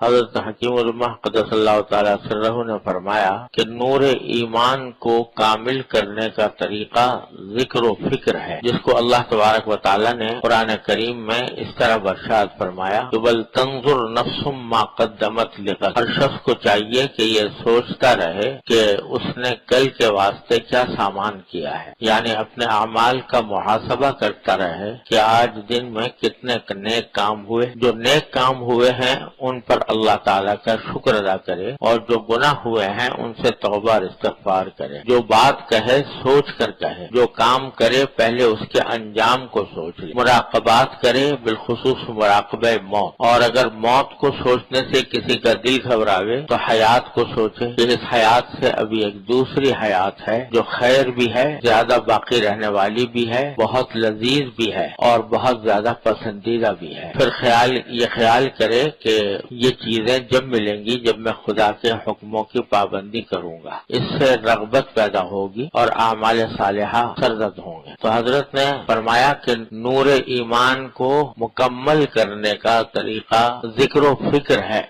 حضرت حکیم علماء قدس اللہ تعالی سرہ نے فرمایا کہ نور ایمان کو کامل کرنے کا طریقہ ذکر و فکر ہے، جس کو اللہ تبارک و تعالی نے قرآن کریم میں اس طرح ارشاد فرمایا کہ بل تنظر نفس ما قدمت لغد، ہر شخص کو چاہیے کہ یہ سوچتا رہے کہ اس نے کل کے واسطے کیا سامان کیا ہے، یعنی اپنے اعمال کا محاسبہ کرتا رہے کہ آج دن میں کتنے نیک کام ہوئے، جو نیک کام ہوئے ہیں ان پر اللہ تعالیٰ کا شکر ادا کرے، اور جو گناہ ہوئے ہیں ان سے توبہ اور استغفار کرے، جو بات کہے سوچ کر کہے، جو کام کرے پہلے اس کے انجام کو سوچ لے، مراقبات کرے بالخصوص مراقبہ موت، اور اگر موت کو سوچنے سے کسی کا دل گھبراوے تو حیات کو سوچے کہ اس حیات سے ابھی ایک دوسری حیات ہے جو خیر بھی ہے، زیادہ باقی رہنے والی بھی ہے، بہت لذیذ بھی ہے اور بہت زیادہ پسندیدہ بھی ہے۔ پھر یہ خیال کرے کہ یہ چیزیں جب ملیں گی جب میں خدا کے حکموں کی پابندی کروں گا، اس سے رغبت پیدا ہوگی اور اعمال صالحہ سرزد ہوں گے۔ تو حضرت نے فرمایا کہ نور ایمان کو مکمل کرنے کا طریقہ ذکر و فکر ہے،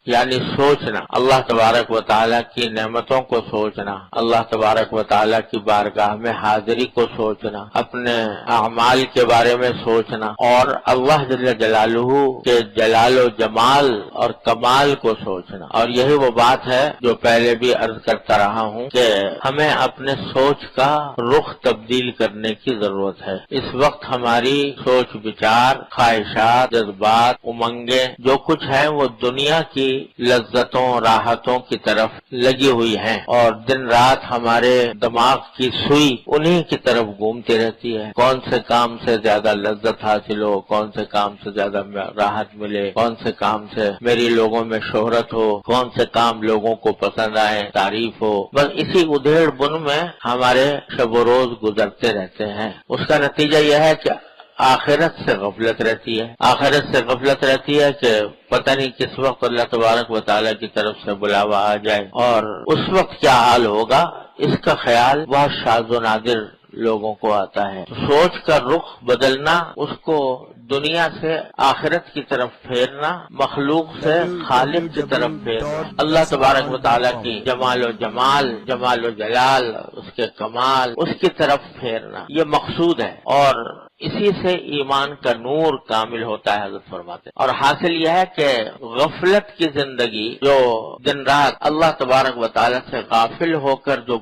یعنی سوچنا، اللہ تبارک و تعالیٰ کی نعمتوں کو سوچنا، اللہ تبارک و تعالیٰ کی بارگاہ میں حاضری کو سوچنا، اپنے اعمال کے بارے میں سوچنا، اور اللہ جل جلالہ کے جلال و جمال اور کمال کو سوچنا۔ اور یہی وہ بات ہے جو پہلے بھی عرض کرتا رہا ہوں کہ ہمیں اپنے سوچ کا رخ تبدیل کرنے کی ضرورت ہے۔ اس وقت ہماری سوچ بچار، خواہشات، جذبات، امنگیں جو کچھ ہیں وہ دنیا کی لذتوں راحتوں کی طرف لگی ہوئی ہیں، اور دن رات ہمارے دماغ کی سوئی انہی کی طرف گھومتی رہتی ہے۔ کون سے کام سے زیادہ لذت حاصل ہو، کون سے کام سے زیادہ راحت ملے، کون سے کام سے میری لوگوں میں شہرت ہو، کون سے کام لوگوں کو پسند آئے، تعریف ہو، بس اسی ادھیڑ بن میں ہمارے شب و روز گزرتے رہتے ہیں۔ اس کا نتیجہ یہ ہے کہ آخرت سے غفلت رہتی ہے، آخرت سے غفلت رہتی ہے کہ پتہ نہیں کس وقت اللہ تبارک و تعالیٰ کی طرف سے بلاوا آ جائے، اور اس وقت کیا حال ہوگا اس کا خیال بہت شاذ و نادر لوگوں کو آتا ہے۔ سوچ کا رخ بدلنا، اس کو دنیا سے آخرت کی طرف پھیرنا، مخلوق سے خالق کی طرف پھیرنا، اللہ تبارک و تعالیٰ کی جمال و جمال، جمال و جلال، اس کے کمال، اس کی طرف پھیرنا، یہ مقصود ہے، اور اسی سے ایمان کا نور کامل ہوتا ہے، حضرت فرماتے ہیں۔ اور حاصل یہ ہے کہ غفلت کی زندگی، جو دن رات اللہ تبارک و تعالیٰ سے غافل ہو کر جو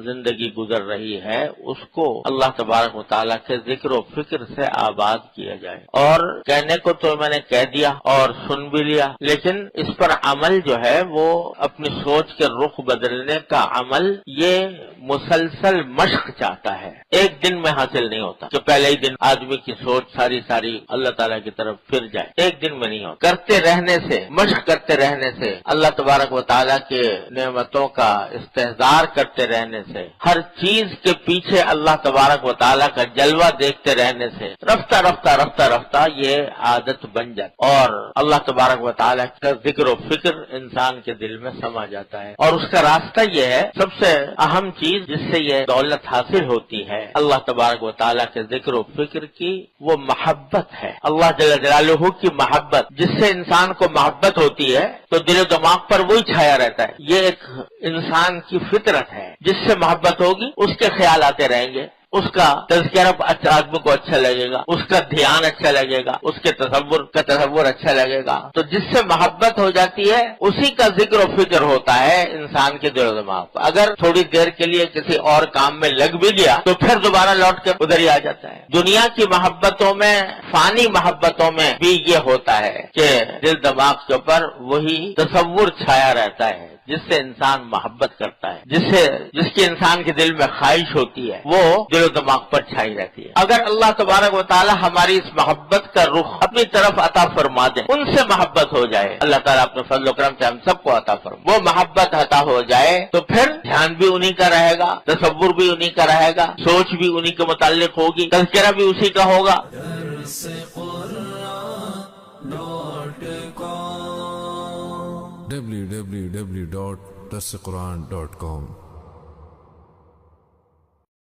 زندگی گزر رہی ہے، اس کو اللہ تبارک و تعالیٰ کے ذکر و فکر سے آباد کیا جائے۔ اور کہنے کو تو میں نے کہہ دیا اور سن بھی لیا، لیکن اس پر عمل جو ہے وہ اپنی سوچ کے رخ بدلنے کا عمل یہ مسلسل مشق چاہتا ہے، ایک دن میں حاصل نہیں ہوتا کہ پہلے ہی دن آدمی کی سوچ ساری اللہ تعالیٰ کی طرف پھر جائے، ایک دن میں نہیں ہوتا۔ کرتے رہنے سے، مشق کرتے رہنے سے، اللہ تبارک و تعالیٰ کے نعمتوں کا استحضار کرتے رہنے سے، ہر چیز کے پیچھے اللہ تبارک و تعالیٰ کا جلوہ دیکھتے رہنے سے رفتہ رفتہ یہ عادت بن جاتی، اور اللہ تبارک و تعالیٰ کا ذکر و فکر انسان کے دل میں سما جاتا ہے۔ اور اس کا راستہ یہ ہے، سب سے اہم چیز جس سے یہ دولت حاصل ہوتی ہے اللہ تبارک و تعالیٰ کے ذکر و فکر کی، وہ محبت ہے، اللہ جل جلالہ کی محبت۔ جس سے انسان کو محبت ہوتی ہے تو دل و دماغ پر وہی چھایا رہتا ہے، یہ ایک انسان کی فطرت ہے۔ جس سے محبت ہوگی اس کے خیال آتے رہیں گے، اس کا تذکرہ آدمی کو اچھا لگے گا، اس کا دھیان اچھا لگے گا، اس کے تصور اچھا لگے گا۔ تو جس سے محبت ہو جاتی ہے اسی کا ذکر و فکر ہوتا ہے انسان کے دل و دماغ پر۔ اگر تھوڑی دیر کے لیے کسی اور کام میں لگ بھی گیا تو پھر دوبارہ لوٹ کے ادھر ہی آ جاتا ہے۔ دنیا کی محبتوں میں، فانی محبتوں میں بھی یہ ہوتا ہے کہ دل دماغ کے اوپر وہی تصور چھایا رہتا ہے جس سے انسان محبت کرتا ہے، جس کی انسان کے دل میں خواہش ہوتی ہے وہ دل و دماغ پر چھائی رہتی ہے۔ اگر اللہ تبارک و تعالی ہماری اس محبت کا رخ اپنی طرف عطا فرما دے، ان سے محبت ہو جائے، اللہ تعالیٰ اپنے فضل و کرم سے ہم سب کو عطا فرما، وہ محبت عطا ہو جائے تو پھر دھیان بھی انہی کا رہے گا، تصور بھی انہی کا رہے گا، سوچ بھی انہی کے متعلق ہوگی، تذکرہ بھی اسی کا ہوگا۔ www.darsequran.com